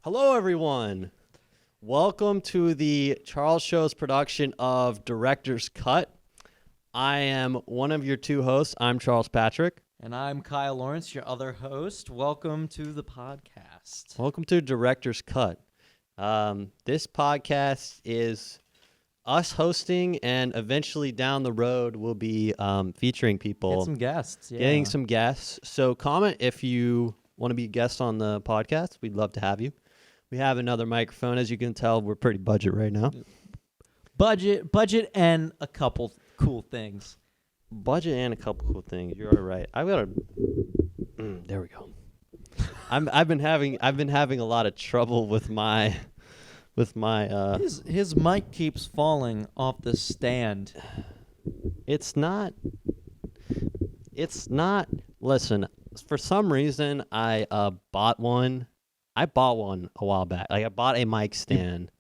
Hello, everyone. Welcome to the Charles Show's production of Director's Cut. I am one of your two hosts. I'm Charles Patrick. And I'm Kyle Lawrence, your other host. Welcome to the podcast. Welcome to Director's Cut. This podcast is us hosting, and eventually down the road we'll be featuring people. Get some guests. Yeah. Getting some guests. So comment if you want to be a guest on the podcast. We'd love to have you. We have another microphone. As you can tell, we're pretty budget right now. Budget, and a couple cool things. Budget and a couple cool things. You're all right. I've got there we go. I've been having a lot of trouble with my His mic keeps falling off the stand. It's not. Listen, for some reason I bought one. I bought one a while back. Like I bought a mic stand.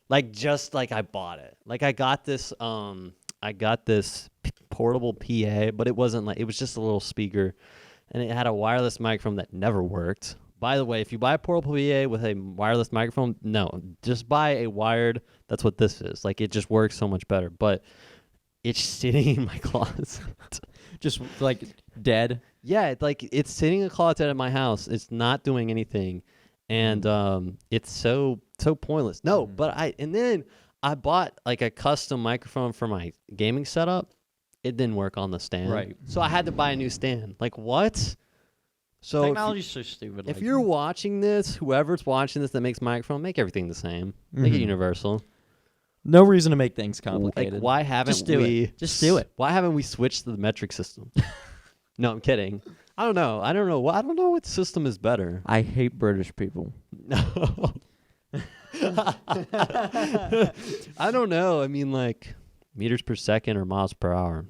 I bought it. Like I got this portable PA, but it wasn't it was just a little speaker, and it had a wireless microphone that never worked. By the way, if you buy a portable PA with a wireless microphone, no, just buy a wired. That's what this is. Like it just works so much better. But it's sitting in my closet. Just like dead. Yeah, it's sitting in a closet at my house. It's not doing anything, and it's so pointless. No, but then I bought like a custom microphone for my gaming setup. It didn't work on the stand, Right? So I had to buy a new stand. Like what? So Technology's so stupid. if you're watching this, whoever's watching this that makes microphone, make everything the same. Make it universal. No reason to make things complicated. Like why haven't Just do we? it. Just do it. Why haven't we switched to the metric system? No, I'm kidding. I don't know. I don't know what system is better. I hate British people. No. I don't know. I mean, like meters per second or miles per hour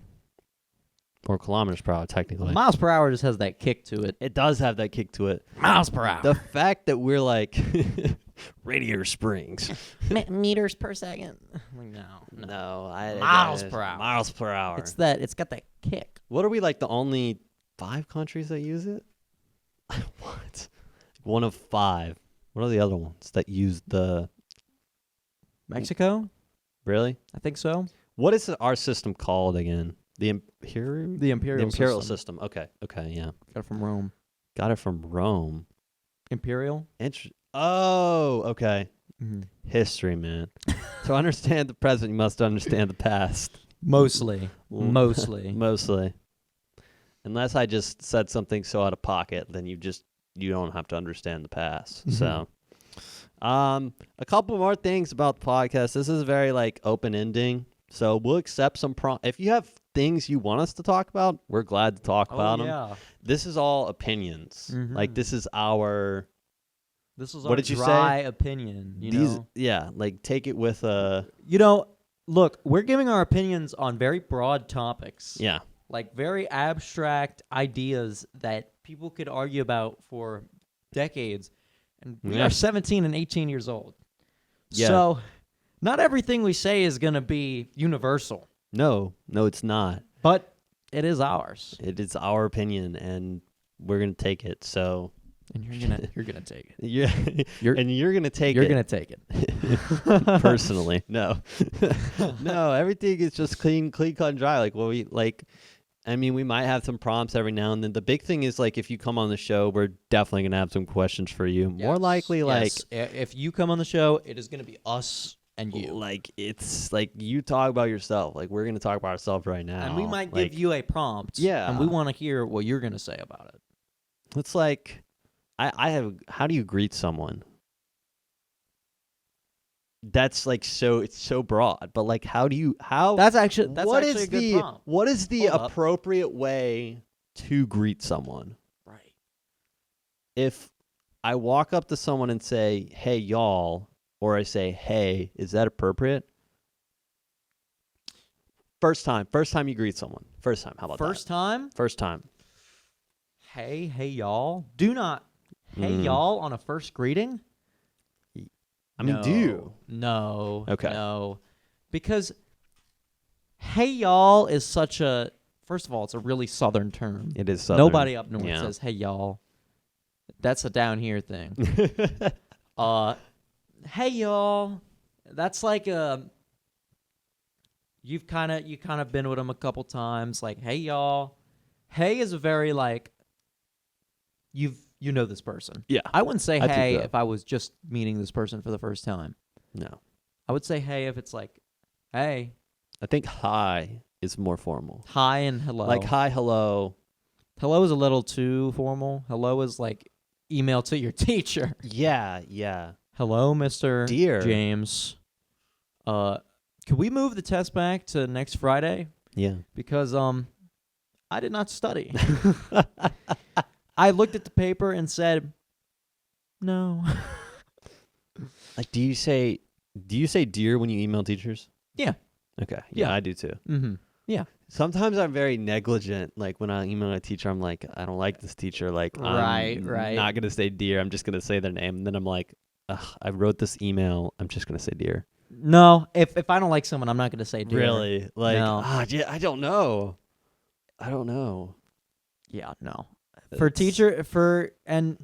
or kilometers per hour, technically. Miles per hour just has that kick to it. It does have that kick to it. Miles per hour. The fact that we're like Radiator Springs. Meters per second. No. No, Miles per hour. Miles per hour. It's got that kick. What are we, like the only 5 countries that use it? What? One of 5. What are the other ones that use the... Mexico? Really? I think so. What is our system called again? The Imperial? The Imperial system. Okay, yeah. Got it from Rome. Got it from Rome. Imperial? Oh, okay. Mm-hmm. History, man. To understand the present, you must understand the past. Mostly. Mostly. Unless I just said something so out of pocket, then you don't have to understand the past. Mm-hmm. So, a couple more things about the podcast. This is very open ending. So we'll accept some if you have things you want us to talk about, we're glad to talk about them. This is all opinions. Mm-hmm. Like this is our what did you say? Opinion. Take it with a. Look, we're giving our opinions on very broad topics. Yeah. Like very abstract ideas that people could argue about for decades, and we are 17 and 18 years old. Yeah. So, not everything we say is going to be universal. No, it's not. But it is ours. It is our opinion, and we're gonna take it. So, and you're gonna take it. You're gonna take it. You're gonna take it. Personally, no, no. Everything is just clean, cut and dry. We might have some prompts every now and then. The big thing is if you come on the show, we're definitely gonna have some questions for you. Yes. More likely, if you come on the show, it is gonna be us and you. It's you talk about yourself. We're gonna talk about ourselves right now, and we might give you a prompt. Yeah, and we want to hear what you're gonna say about it. It's how do you greet someone? That's it's so broad, but That's actually a good prompt. What is the appropriate way to greet someone? Right. If I walk up to someone and say, "Hey, y'all," or I say, "Hey," is that appropriate? First time you greet someone. First time. How about that? First time. Hey, y'all. Do not hey, y'all on a first greeting. Do you? No. Okay. No. Because hey, y'all is such a First of all, it's a really southern term. It is southern. Nobody up north says, hey, y'all. That's a down here thing. Hey y'all. That's like you kind of been with them a couple times. Like, hey y'all. Hey is a very like you know this person. Yeah. I wouldn't say I think hey so. if I was just meeting this person for the first time. No. I would say hey if it's like, hey, I think hi is more formal. hi and hello. Like hi, hello. Hello is a little too formal. Hello is like email to your teacher. Yeah, yeah. Hello, Mr. Dear. James. Could we move the test back to next Friday? Yeah. Because I did not study. I looked at the paper and said, no. Like, do you say dear when you email teachers? Yeah. Okay. Yeah. I do too. Mm-hmm. Yeah. Sometimes I'm very negligent. Like when I email a teacher, I'm like, I don't like this teacher. Like, I'm Right. not gonna say dear. I'm just gonna say their name. And then I'm like, ugh, I wrote this email. I'm just gonna say dear. No, if I don't like someone, I'm not going to say dear. Really? Like, No. yeah, I don't know. Yeah, no. It's- And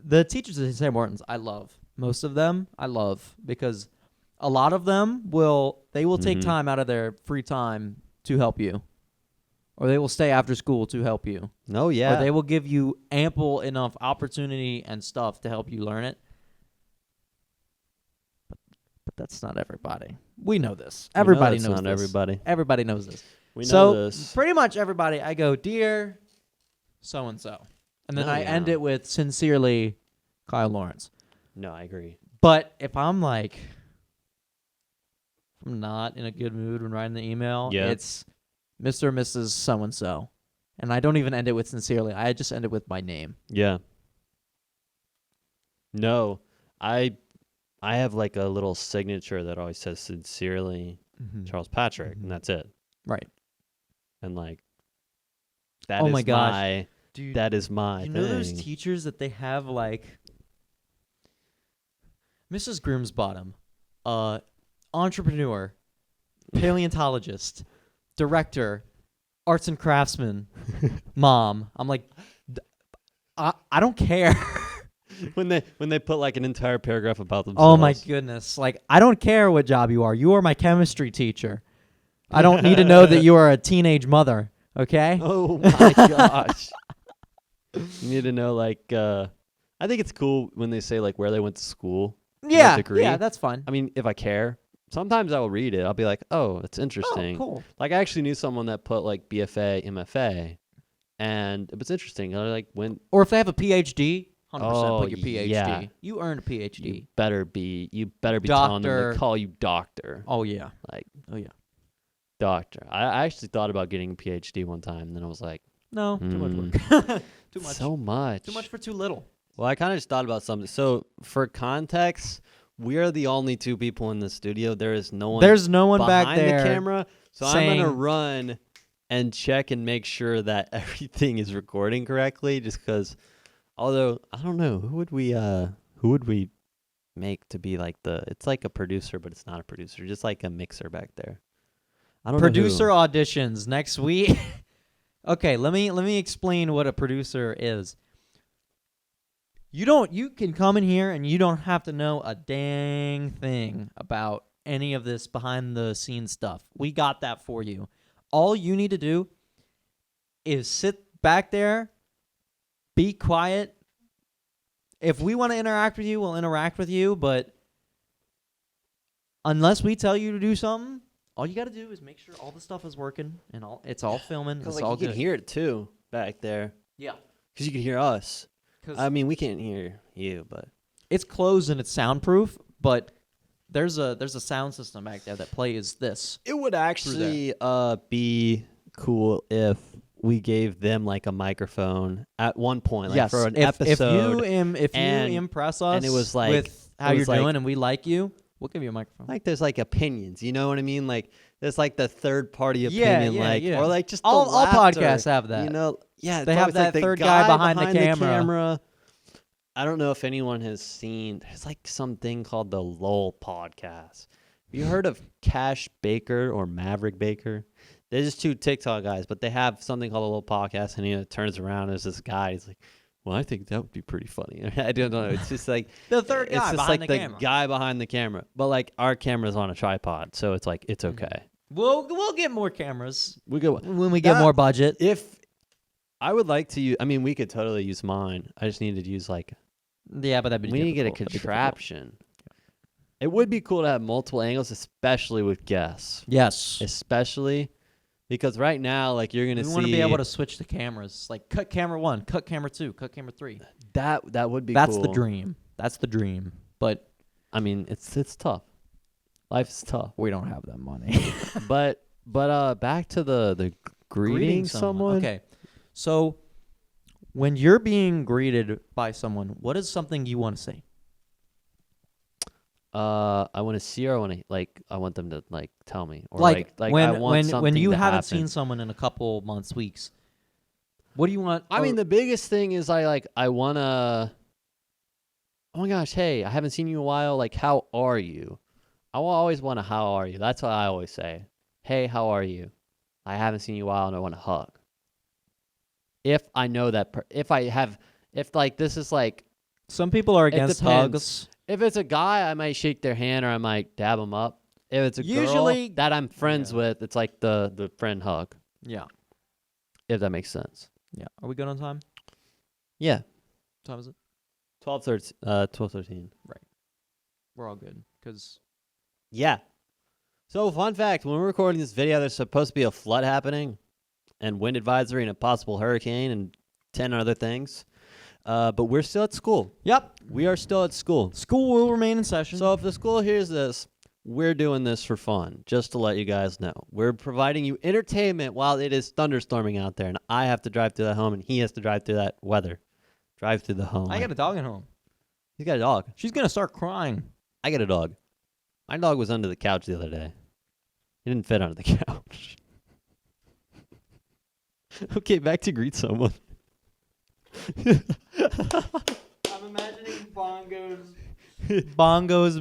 the teachers at St. Martin's, I love. Most of them, I love because a lot of them will take Mhm. time out of their free time to help you. Or they will stay after school to help you. No, yeah. Or they will give you ample enough opportunity and stuff to help you learn it. But that's not everybody. We know this. We know Everybody that's knows not this. everybody. Everybody knows this. We know So this. pretty much everybody, I go, dear so and so, and then No, I yeah. end it with sincerely, Kyle Lawrence. No, I agree. But if I'm like, I'm not in a good mood when writing the email, Yeah. it's Mr. or Mrs. so and so, and I don't even end it with sincerely. I just end it with my name. Yeah. No, I have like a little signature that always says sincerely Charles Patrick, Mhm. and that's it. Right. And like, that Oh is my gosh. Dude, that is my you thing. know those teachers that they have like Mrs. Grimsbottom, entrepreneur, paleontologist, director, arts and craftsman, mom. I'm like, I don't care. when they put like an entire paragraph about themselves. Oh my goodness. Like, I don't care what job you are. You are my chemistry teacher. I don't need to know that you are a teenage mother, okay? Oh my gosh. You need to know like I think it's cool when they say like where they went to school. Yeah, degree. yeah, that's fine. I mean, if I care, sometimes I will read it. I'll be like, "Oh, it's interesting." Oh, cool. Like I actually knew someone that put like BFA, MFA, and it was interesting. I like when Or if they have a PhD, 100% Oh, put your PhD. yeah. You earned a PhD. you better be telling them Doctor. to call you doctor. Oh, yeah. Like Oh, yeah. doctor. I actually thought about getting a PhD one time, and then I was like, No, too much work. Too much. so much. Too much for too little. Well, I kind of just thought about something. So, for context, we are the only two people in the studio. There is no one There's no one behind back there. the camera. So I'm saying- going to run and check and make sure that everything is recording correctly just cuz although I don't know, who would we make to be like it's like a producer but it's not a producer, just like a mixer back there. I don't Producer know auditions next week. Okay, let me explain what a producer is. You can come in here and you don't have to know a dang thing about any of this behind the scenes stuff. We got that for you. All you need to do is sit back there, be quiet. If we want to interact with you, we'll interact with you, but unless we tell you to do something, all you got to do is make sure all the stuff is working and it's all filming. who. It's Like, all you good. can hear it too back there Yeah. cuz you can hear us. 'Cause I mean, we can't hear you, but it's closed and it's soundproof, but there's a sound system back there that plays this. it would actually be cool if we gave them like a microphone at one point, like yes, for an if episode. you and- impress us, and it was like- with how it you're was like- doing and we like you, we'll give you a microphone. Like there's like opinions, you know what I mean? Like there's like the third party Yeah, opinion, yeah, like yeah. or like just all the all laughter, podcasts have that. You know, yeah, They it's have always that like the third guy behind the the camera. I don't know if anyone has seen. There's like something called the Lowell podcast. Have you heard of Cash Baker or Maverick Baker? They're just two TikTok guys, but they have something called a Lowell podcast, and he turns around. There's this guy. He's like, well, I think that would be pretty funny. I don't know. It's just like The third it's guy just behind like the camera. guy behind the camera. But like our camera's on a tripod, so it's like it's okay. We'll get more cameras We go when we get That- more budget. if I would like to use. I mean, we could totally use mine. I just need to use like Yeah, but that'd be we need to get a difficult. That'd be difficult. contraption. It would be cool to have multiple angles, especially with guests. Yes. Especially because right now, like you're gonna We see want to be able to switch the cameras. Like cut camera 1, cut camera 2, cut camera 3. that would be That's cool. the dream. That's the dream. But I mean, it's tough. Life's tough. we don't have that money. But back to the greeting someone. Okay. So when you're being greeted by someone, what is something you want to say? I want to see, or I want them to like tell me, or Like I when want something you to haven't happen. seen someone in a couple months, weeks. What do you want? I mean, the biggest thing is I wanna. Oh my gosh! Hey, I haven't seen you in a while. Like, how are you? I will always want to. How are you? That's what I always say. Hey, how are you? I haven't seen you in a while, and I want to hug. If I know that, if like this is like, some people are against depends. hugs. if it's a guy, I might shake their hand or I might dab them up. If it's a Usually- girl that I'm friends with, it's like the friend hug. Yeah. If that makes sense. Yeah. Are we good on time? Yeah. What time is it? 12:13. We're all good. Because Yeah. So, fun fact, when we're recording this video, there's supposed to be a flood happening and wind advisory and a possible hurricane and 10 other things. But we're still at school. yep, We are still at school. school will remain in session. So if the school hears this, we're doing this for fun, just to let you guys know. We're providing you entertainment while it is thunderstorming out there, and I have to drive through that home, and he has to drive through that weather. Drive through the home. I got a dog at home. He's got a dog. She's gonna start crying. I got a dog. My dog was under the couch the other day. He didn't fit under the couch. Okay, back to greet someone. I'm imagining Bongo's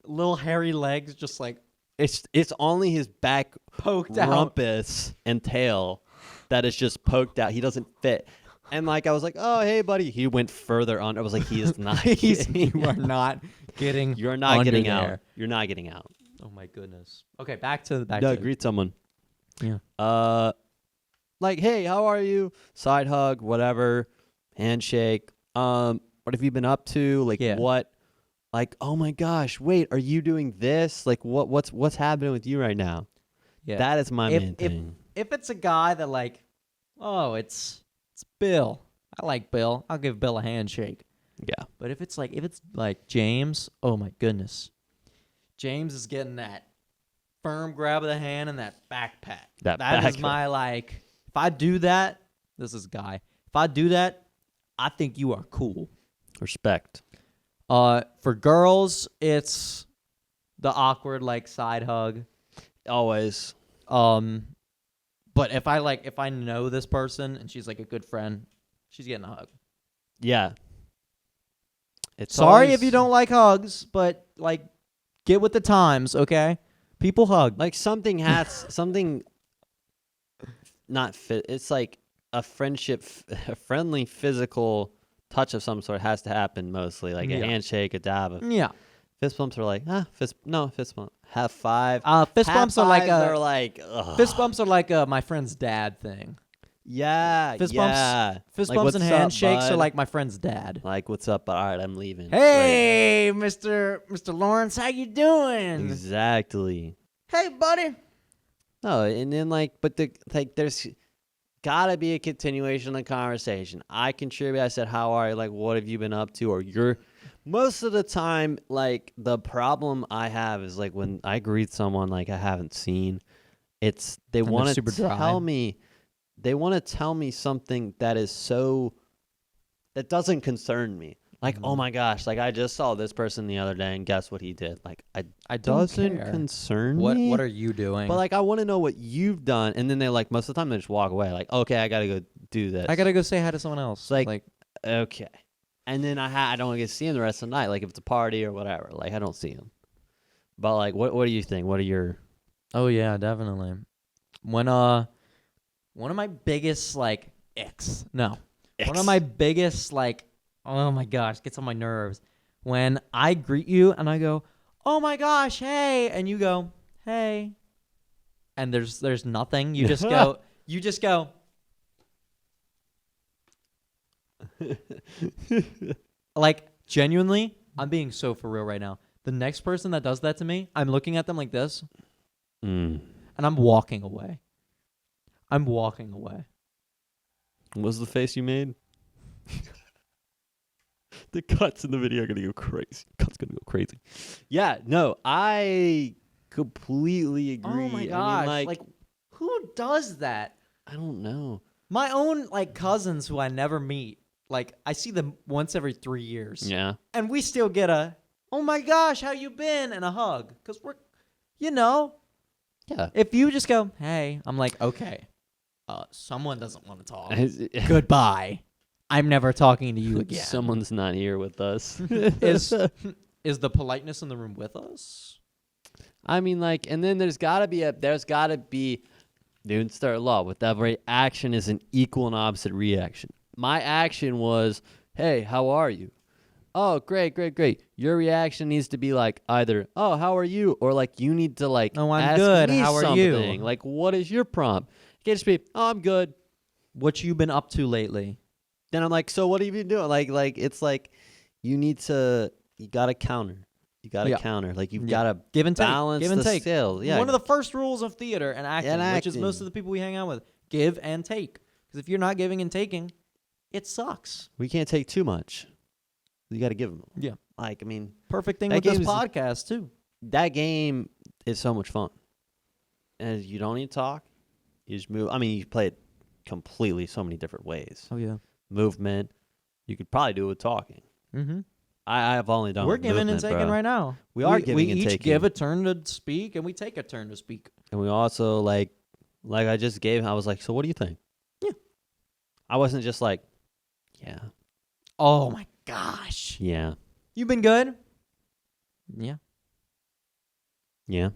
little hairy legs just like It's only his back poked out. rumpus and tail that is just poked out. He doesn't fit. And like I was like, oh hey buddy. He went further on. I was like, he is not. You are not getting. You're not under getting there. out. You're not getting out. Oh my goodness. Okay, back to No, greet someone. Yeah. Like hey, how are you? Side hug, whatever, handshake. What have you been up to? Like Yeah. what? Like oh my gosh, wait, are you doing this? Like what's happening with you right now? Yeah. That is my main thing. If it's a guy that like, oh, it's Bill. I like Bill. I'll give Bill a handshake. Yeah. But if it's like James, oh my goodness. James is getting that firm grab of the hand and that back pat. That That is back my like. If I do that, this is guy. If I do that, I think you are cool. Respect. For girls, it's the awkward like side hug. Always. But if I know this person and she's like a good friend, she's getting a hug. Yeah. It's Sorry always- if you don't like hugs, but like get with the times, okay? People hug. like something has something not fit. It's like a friendship, a friendly physical touch of some sort has to happen mostly, like a Yeah. handshake, a dab. Yeah. Fist bumps are like fist bump. Have five. Fist Half bumps are like fives a are like ugh. fist bumps are like my friend's dad thing. Yeah. Fist yeah. Fist Like, bumps and "What's up, handshakes are bud?" like my friend's dad. Like what's up? All right, I'm leaving. Hey, Mr. Lawrence, how you Right. doing? Exactly. Hey, buddy. No, and then there's gotta be a continuation of the conversation. I contribute. I said, "How are you? Like, what have you been up to?" Or you're. Most of the time, like the problem I have is like when I greet someone like I haven't seen, it's they And they're want to super dry. tell me, they want to tell me something that is so that doesn't concern me. Like, oh my gosh, like I just saw this person the other day, and guess what he did? Like, I don't doesn't care. concern me. What are you doing? But like, I want to know what you've done, and then they like most of the time they just walk away. Like, okay, I gotta go do this. I gotta go say hi to someone else. Like- okay, and then I don't get to see him the rest of the night. Like if it's a party or whatever, like I don't see him. But like, what do you think? What are your oh yeah, definitely. When one of my biggest like icks. No, One of my biggest, like, oh my gosh, gets on my nerves when I greet you and I go, oh my gosh, hey, and you go, hey, and there's nothing. You just go. Like, genuinely, I'm being so for real right now. The next person that does that to me, I'm looking at them like this, Mm. and I'm walking away. I'm walking away. What was the face you made? The cuts in the video are gonna go crazy. Cuts gonna go crazy. Yeah, no, I completely agree. Oh my I gosh, mean, like, who does that? I don't know. My own, like, cousins who I never meet, like, I see them once every 3 years. Yeah. And we still get a, oh my gosh, how you been? And a hug. Because we're, you know, Yeah. if you just go, hey, I'm like, okay, someone doesn't want to talk. Goodbye. I'm never talking to you again. Someone's not here with us. Is the politeness in the room with us? I mean, like, and then there's gotta be dude, start law. With every action is an equal and opposite reaction. My action was, hey, how are you? Oh, great. Your reaction needs to be like either, oh, how are you? Or like you need to like, oh, I'm ask good. me How are something. you? Like, what is your prompt? You can't just be, oh, I'm good. What you been up to lately? Then I'm like, so what have you been doing? Like it's like you gotta counter. You gotta Yeah. counter. Like you've Yeah. gotta Give and take. balance Give and the take. scales. Yeah. One of the first rules of theater and acting, And which is most acting. of the people we hang out with, give and take. Because if you're not giving and taking, it sucks. we can't take too much. You gotta give them. Yeah. Like, I mean, Perfect thing That with this game's- podcast, too. that game is so much fun. And you don't need to talk. You just move. I mean, you play it completely so many different ways. Oh, yeah. Movement. You could probably do it with talking. Mm-hmm. I've only done. We're with giving and movement, taking bro. right now. We are giving we and each taking. give a turn to speak, and we take a turn to speak. And we also like I just gave. I was like, so what do you think? Yeah. I wasn't just like, yeah, Oh, my gosh. yeah, You been good? Yeah. yeah.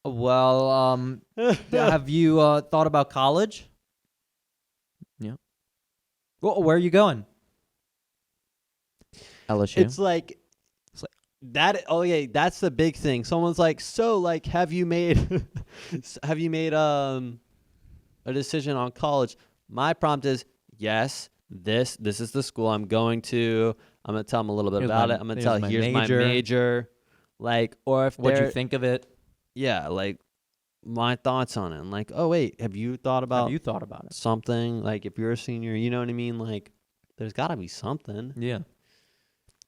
Well, have you thought about college? Yeah. Well, where are you going? LSU. It's like that. Oh yeah, that's the big thing. Someone's like, so like, have you made a decision on college? My prompt is yes. This is the school I'm going to. I'm gonna tell them a little bit Here's about my- it. I'm gonna here's tell my here's major. my major. Like, or if What'd they're you think of it? yeah, like my thoughts on it. And like, oh wait, have you thought about Have you thought about it? something? Like, if you're a senior, you know what I mean? Like, there's got to be something. Yeah.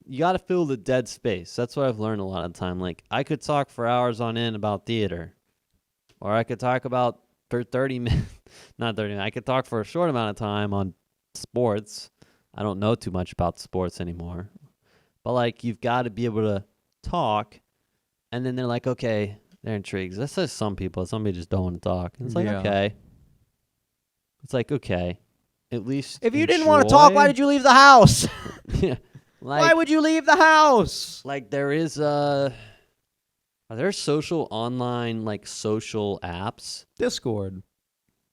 You got to fill the dead space. That's what I've learned a lot of the time. Like, I could talk for hours on end about theater, or I could talk about for 30 minutes, not 30 minutes. I could talk for a short amount of time on sports. I don't know too much about sports anymore, but like, you've got to be able to talk, and then they're like, okay, they're intrigued. That's just some people. Some people just don't want to talk. And it's like, Yeah. okay. It's like, okay. At least If you didn't want to talk, why did you leave the house? yeah. Like, Why would you leave the house? like there is are there social online like social apps? Discord.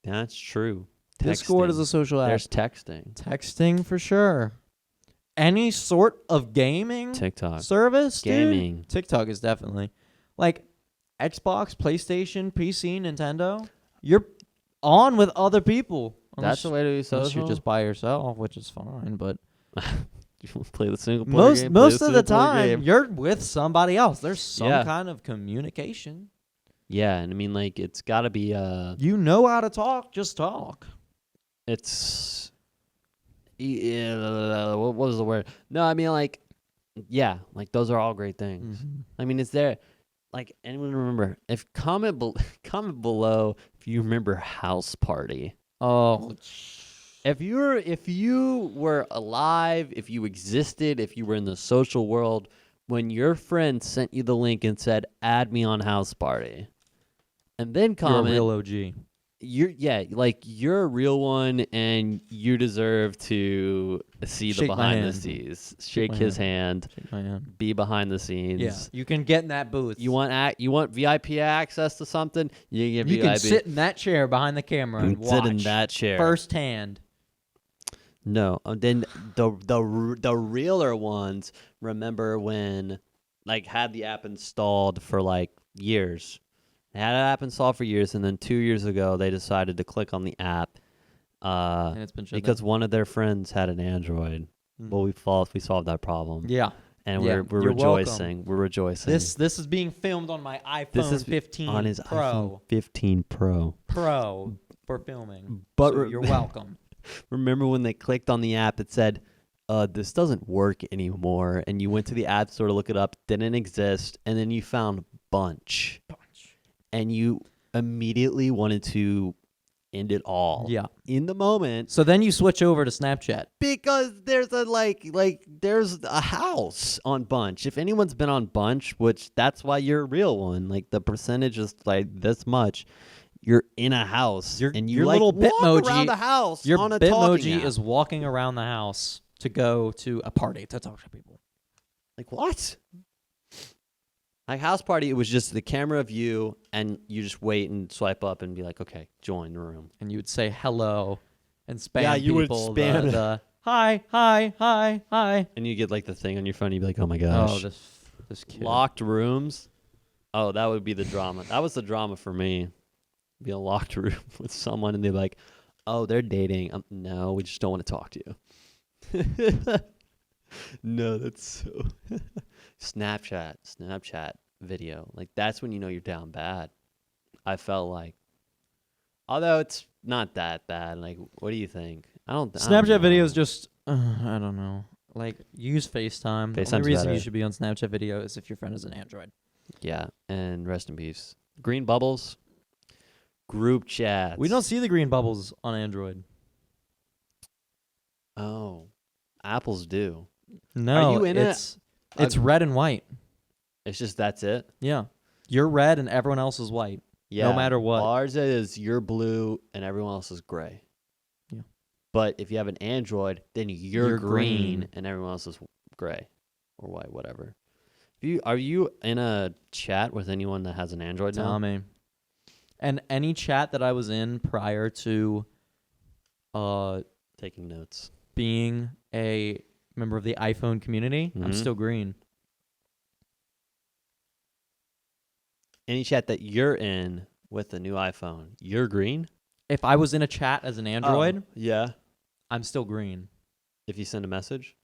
That's true. Discord is a Texting. social app. There's texting. Texting for sure. Any sort of gaming TikTok. service, dude? Gaming. TikTok is definitely like Xbox, PlayStation, PC, Nintendo. You're on with other people. That's the way to be Unless social. you're just by yourself, which is fine. But You play the single player game. play most of the single player time, game. you're with somebody else. There's some Yeah. kind of communication. Yeah, and I mean like it's got to be You know how to talk. Just talk. it's what was the word? No, I mean like yeah, like those are all great things. I mean, is there like anyone remember? If comment below if you remember House Party. Oh, If you were alive, if you existed, if you were in the social world, when your friend sent you the link and said, "Add me on House Party," and then you're a comment, real OG. you're a real one, and you deserve to see Shake the my behind the hand. scenes. Shake Shake my his hand. Shake my hand. Be behind the scenes. Yeah, you can get in that booth. You want VIP access to something? You can get You VIP. can sit in that chair behind the camera and sit in watch that chair. firsthand. No, then the realer ones. Remember when like had the app installed for like years. They had an app installed for years, and then 2 years ago they decided to click on the app And it's been shut because down. one of their friends had an Android. Mm. Well, we solved that problem, Yeah. and Yeah, we're you're welcome. rejoicing. We're rejoicing. This is being filmed on my iPhone This is 15 on his Pro. iPhone 15 Pro. Pro for filming. But So you're welcome. Remember when they clicked on the app, it said, this doesn't work anymore. And you went to the app store to look it up, didn't exist. And then you found Bunch. And you immediately wanted to end it all. Yeah. In the moment. So then you switch over to Snapchat. Because there's a there's a house on Bunch. If anyone's been on Bunch, which that's why you're a real one, like the percentage is like this much. You're in a house and you your like little walk Bitmoji around the house Your on a talking Bitmoji app. is walking around the house to go to a party to talk to people. Like what? Like house party, it was just the camera of you, and you just wait and swipe up and be like, okay, join the room. And you would say hello and spam Yeah, you would people spam the hi, hi, hi, hi. And you get like the thing on your phone, you'd be like, oh my gosh. Oh, this kid. Locked rooms. Oh, that would be the drama. That was the drama for me. Be in a locked room with someone, and they're like, oh, they're dating. No, we just don't want to talk to you. No, that's so. Snapchat video. Like, that's when you know you're down bad. I felt like. Although it's not that bad. Like, what do you think? I don't Snapchat know. videos just, I don't know. Like, use FaceTime. The FaceTime's only reason better. you should be on Snapchat video is if your friend is an Android. Yeah, and rest in peace. Green bubbles. Group chats. We don't see the green bubbles on Android. Oh, Apples do. No, you in it's red and white. It's just that's it. Yeah. You're red and everyone else is white. Yeah. No matter what. Ours is you're blue and everyone else is gray. Yeah. But if you have an Android, then you're You're green green. and everyone else is gray or white, whatever. Are you in a chat with anyone that has an Android now? Tommy. And any chat that I was in prior to Taking notes. being a member of the iPhone community, I'm Mhm. still green. Any chat that you're in with the new iPhone, you're green? If I was in a chat as an Android, Yeah. I'm still green. If you send a message?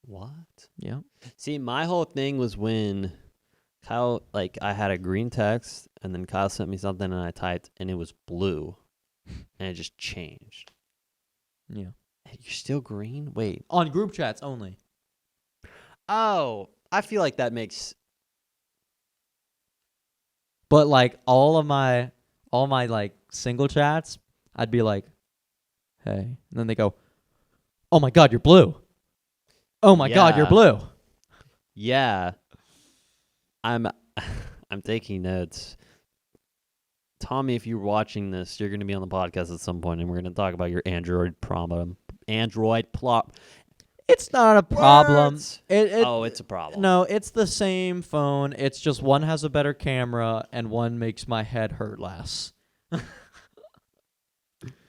What? Yeah. See, my whole thing was when Kyle, like, I had a green text, and then Kyle sent me something, and I typed, and it was blue, and it just changed. Yeah. Hey, you're still green? Wait. On group chats only. Oh, I feel like that makes. But like all my like single chats, I'd be like, "Hey," and then they go, "Oh my God, you're blue! Oh my God, you're Yeah. blue!" Yeah. I'm taking notes. Tommy, if you're watching this, you're going to be on the podcast at some point, and we're going to talk about your Android problem. It's not a problem. Words. It Oh, it's a problem. No, it's the same phone. It's just one has a better camera and one makes my head hurt less. I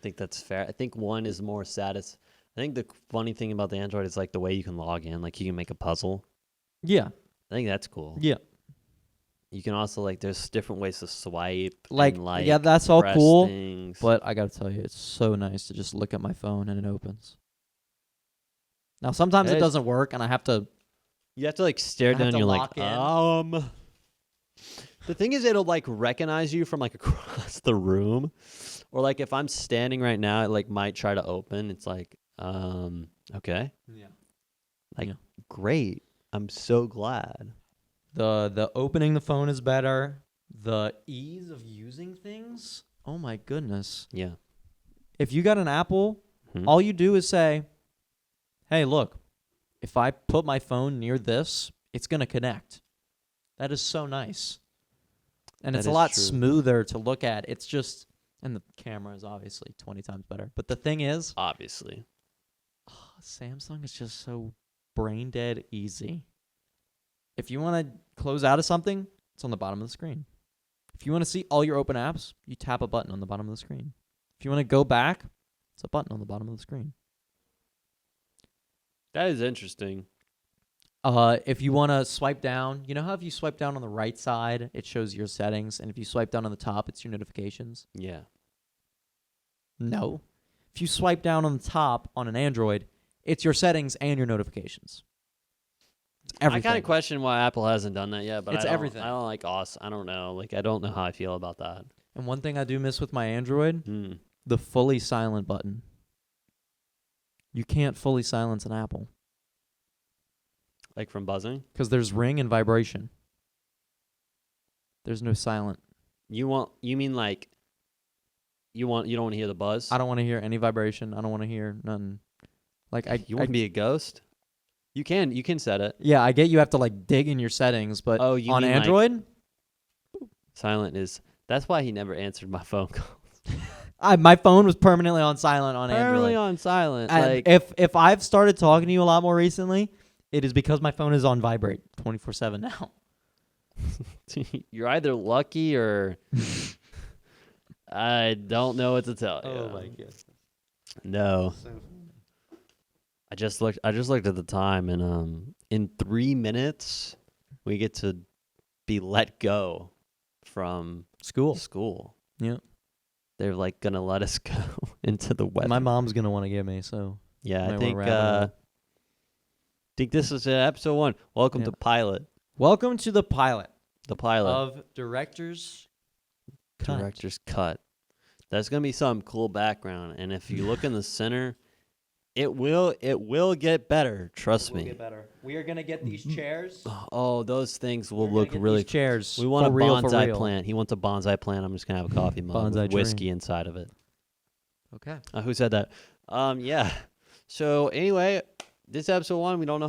think that's fair. I think one is more satis. I think the funny thing about the Android is like the way you can log in. Like you can make a puzzle. Yeah. I think that's cool. Yeah. You can also like there's different ways to swipe. Like, and, yeah, that's all press cool. things. But I got to tell you, it's so nice to just look at my phone and it opens. Now, sometimes it It's- doesn't work and I have to. you have to like stare I have down. to You're lock like, in. The thing is, it'll like recognize you from like across the room, or like if I'm standing right now, it like might try to open. It's like, okay, Yeah. like Yeah. great. I'm so glad. The opening the phone is better. The ease of using things. Oh my goodness. Yeah. If you got an Apple, Mhm. all you do is say, "Hey, look, if I put my phone near this, it's going to connect." That is so nice. And That it's a is lot true. smoother to look at. It's just, and the camera is obviously 20 times better. But the thing is, Obviously. Samsung is just so brain dead easy. If you want to close out of something, it's on the bottom of the screen. If you want to see all your open apps, you tap a button on the bottom of the screen. If you want to go back, it's a button on the bottom of the screen. That is interesting. If you want to swipe down, you know how if you swipe down on the right side, it shows your settings, and if you swipe down on the top, it's your notifications? Yeah. No. If you swipe down on the top on an Android, it's your settings and your notifications. It's everything. I kind of question why Apple hasn't done that yet, but It's everything. I don't like us. I don't know. Like, I don't know how I feel about that. And one thing I do miss with my Android, Hmm. the fully silent button. You can't fully silence an Apple Like from buzzing. because there's ring and vibration. There's no silent. You mean like you don't want to hear the buzz? I don't want to hear any vibration. I don't want to hear nothing. Like You want to be a ghost? You can set it. yeah, I get you have to like dig in your settings, but Oh, you on mean, like, Android, silent is. That's why he never answered my phone call. my phone was permanently on silent on Permanently Android. on silent. And Like if I've started talking to you a lot more recently, it is because my phone is on vibrate 24/7 now. you're either lucky or I don't know what to tell you. god. No. I just looked at the time, and in 3 minutes we get to be let go from school. Yeah. They're like gonna let us go into the weather. My mom's going to want to get me, so Yeah, might I wanna think wrap it up. this is episode 1. Welcome Yeah. to Pilot. welcome to the pilot The pilot. of Director's Cut. Director's cut. There's gonna be some cool background, and if you look in the center, it will get better. Trust We'll me. get better. We are going to get these chairs. Oh, those things will We're gonna look get really. these chairs. We want for a real, for bonsai real. plant. He wants a bonsai plant. I'm just gonna have a coffee mug Bonsai with tree. whiskey inside of it. Okay. Who said that? Yeah. So anyway, this episode 1. We don't know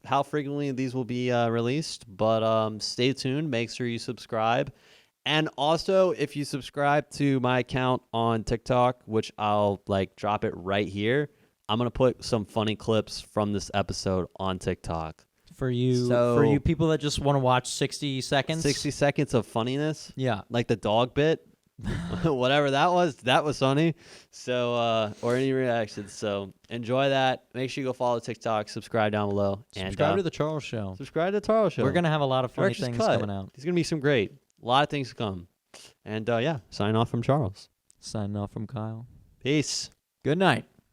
how frequently these will be released, but stay tuned. Make sure you subscribe, and also if you subscribe to my account on TikTok, which I'll like drop it right here, I'm gonna put some funny clips from this episode on TikTok. For you So- people that just want to watch 60 seconds. 60 seconds of funniness. Yeah. Like the dog bit, whatever that was funny. So, or any reactions. So enjoy that. Make sure you go follow TikTok, subscribe down below, and Subscribe to the Charles Show. subscribe to Taro Show. We're going to have a lot of funny Director's things Cut. coming out. There's gonna be some a lot of things to come. And yeah, sign off from Charles. Signing off from Kyle. Peace. Good night.